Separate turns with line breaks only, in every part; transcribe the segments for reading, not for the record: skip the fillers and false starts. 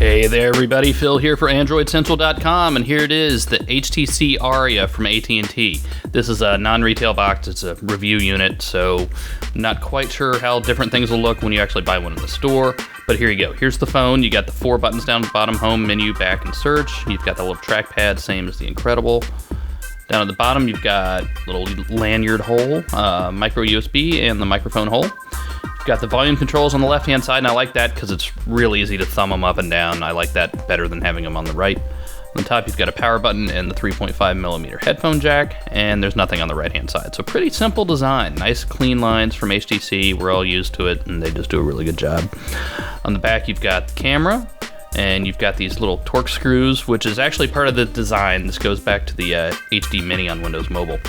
Hey there everybody, Phil here for AndroidCentral.com, and here it is, the HTC Aria from AT&T. This is a non-retail box, it's a review unit, so not quite sure how different things will look when you actually buy one in the store, but here you go. Here's the phone, you got the 4 buttons down at the bottom, home, menu, back, and search. You've got the little trackpad, same as the Incredible. Down at the bottom, you've got a little lanyard hole, micro USB, and the microphone hole. You've got the volume controls on the left-hand side, and I like that because it's real easy to thumb them up and down. I like that better than having them on the right. On the top, you've got a power button and the 3.5mm headphone jack, and there's nothing on the right-hand side. So pretty simple design. Nice, clean lines from HTC. We're all used to it, and they just do a really good job. On the back, you've got the camera, and you've got these little Torx screws, which is actually part of the design. This goes back to the HD Mini on Windows Mobile.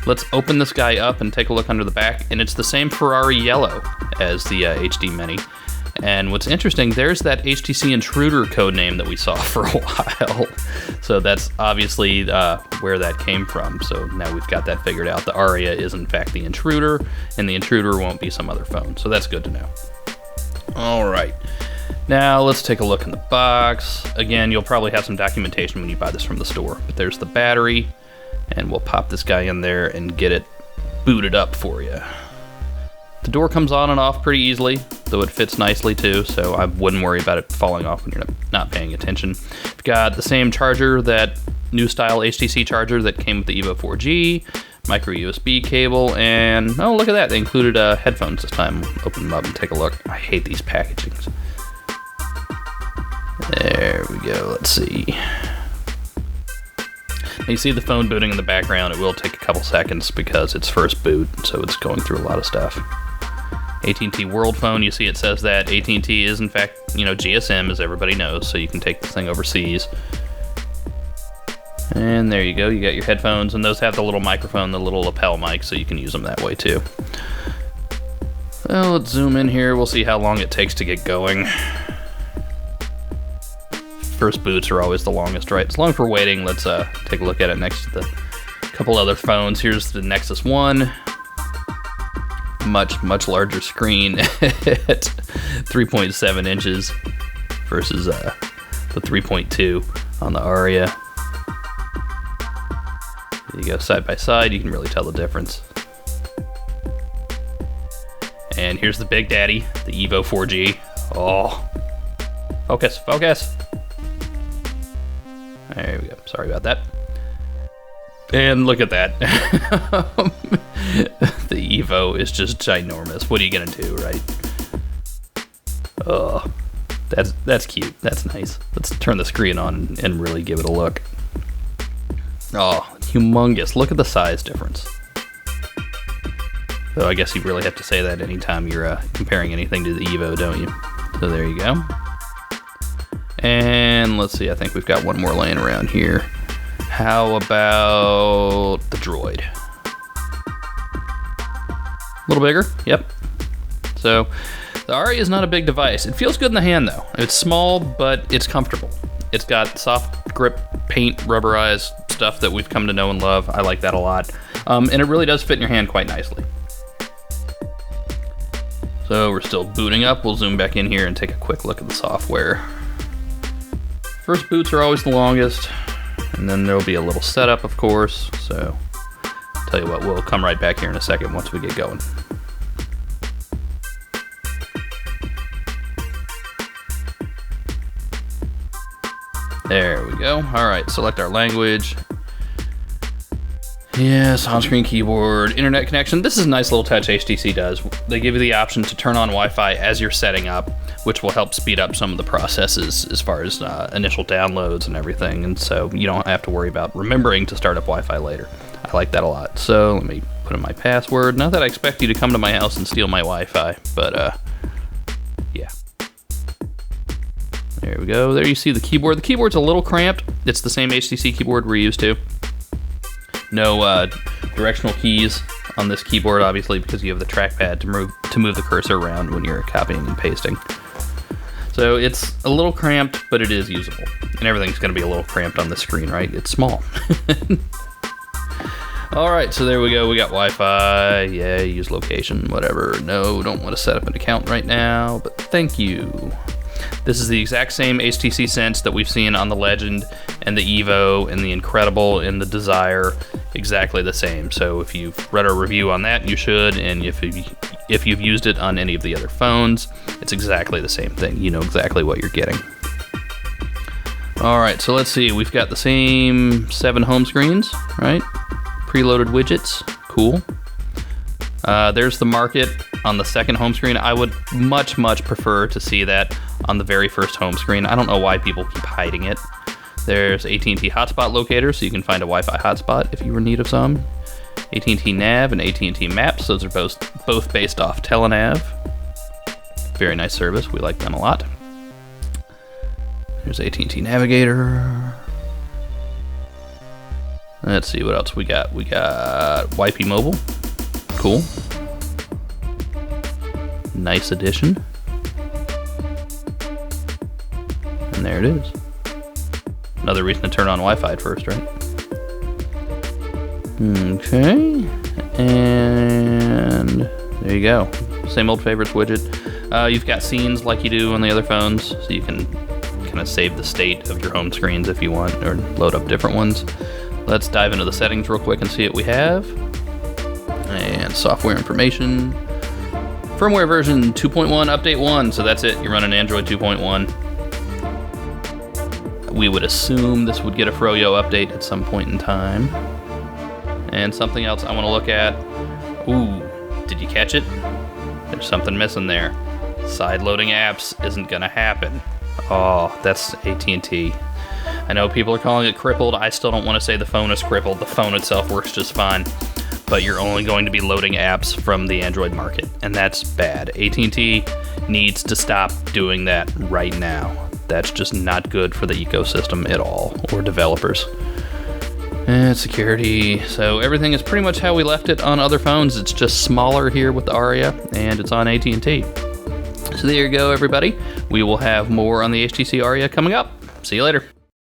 Let's open this guy up and take a look under the back, and it's the same Ferrari yellow as the HD Mini. And what's interesting, there's that HTC Intruder code name that we saw for a while. So that's obviously where that came from. So now we've got that figured out. The Aria is in fact the Intruder, and the Intruder won't be some other phone. So that's good to know. All right. Now let's take a look in the box. Again, you'll probably have some documentation when you buy this from the store, but there's the battery, and we'll pop this guy in there and get it booted up for you. The door comes on and off pretty easily, though it fits nicely too, so I wouldn't worry about it falling off when you're not paying attention. You've got the same charger, that new style HTC charger that came with the Evo 4G, micro USB cable, and oh, look at that, they included headphones this time. Open them up and take a look. I hate these packagings. There we go, let's see. Now you see the phone booting in the background. It will take a couple seconds because it's first boot, so it's going through a lot of stuff. AT&T World Phone, you see it says that. AT&T is in fact, GSM, as everybody knows, so you can take this thing overseas. And there you go, you got your headphones, and those have the little microphone, the little lapel mic, so you can use them that way too. Well, let's zoom in here, we'll see how long it takes to get going. First boots are always the longest, right? As long as we're waiting, let's take a look at it next to the couple other phones. Here's the Nexus 1. Much larger screen at 3.7 inches versus the 3.2 on the Aria. There you go, side by side, you can really tell the difference. And here's the big daddy, the Evo 4G. Oh, focus. There we go, sorry about that. And look at that. The Evo is just ginormous. What are you gonna do, right? Oh, that's cute, that's nice. Let's turn the screen on and really give it a look. Oh, humongous, look at the size difference. So I guess you really have to say that anytime you're comparing anything to the Evo, don't you? So there you go. And let's see, I think we've got one more laying around here. How about the Droid? A little bigger, yep. So the Aria is not a big device. It feels good in the hand though. It's small, but it's comfortable. It's got soft grip, paint, rubberized stuff that we've come to know and love. I like that a lot. And it really does fit in your hand quite nicely. So we're still booting up. We'll zoom back in here and take a quick look at the software. First boots are always the longest, and then there'll be a little setup, of course, so tell you what, we'll come right back here in a second once we get going. There we go. All right, select our language. Yes, on-screen keyboard, internet connection. This is a nice little touch HTC does. They give you the option to turn on Wi-Fi as you're setting up, which will help speed up some of the processes as far as initial downloads and everything, and so you don't have to worry about remembering to start up Wi-Fi later. I like that a lot. So let me put in my password. Not that I expect you to come to my house and steal my Wi-Fi, but yeah. There we go. There you see the keyboard. The keyboard's a little cramped. It's the same HTC keyboard we're used to. No directional keys on this keyboard, obviously, because you have the trackpad to move the cursor around when you're copying and pasting. So it's a little cramped, but it is usable. And everything's going to be a little cramped on the screen, right? It's small. All right, so there we go. We got Wi-Fi. Yeah, use location, whatever. No, don't want to set up an account right now, but thank you. This is the exact same HTC Sense that we've seen on the Legend and the Evo and the Incredible and the Desire, exactly the same. So if you've read our review on that, you should, and if you've used it on any of the other phones, it's exactly the same thing. You know exactly what you're getting. All right, so let's see. We've got the same 7 home screens, right? Preloaded widgets, cool. There's the market on the second home screen. I would much prefer to see that on the very first home screen. I don't know why people keep hiding it. There's AT&T hotspot locator, so you can find a Wi-Fi hotspot if you were in need of some. AT&T Nav and AT&T Maps, those are both based off Telenav. Very nice service, we like them a lot. There's AT&T Navigator. Let's see what else we got. We got YP Mobile, cool. Nice addition. And there it is. Another reason to turn on Wi-Fi at first, right? Okay. And there you go. Same old favorites widget. You've got scenes like you do on the other phones, so you can kind of save the state of your home screens if you want, or load up different ones. Let's dive into the settings real quick and see what we have. And software information. Firmware version 2.1, update 1, so that's it. You're running Android 2.1. We would assume this would get a Froyo update at some point in time. And something else I want to look at. Ooh, did you catch it? There's something missing there. Side-loading apps isn't gonna happen. Oh, that's AT&T. I know people are calling it crippled. I still don't want to say the phone is crippled. The phone itself works just fine. But you're only going to be loading apps from the Android market, and that's bad. AT&T needs to stop doing that right now. That's just not good for the ecosystem at all, or developers. And security. So everything is pretty much how we left it on other phones. It's just smaller here with the Aria, and it's on AT&T. So there you go, everybody. We will have more on the HTC Aria coming up. See you later.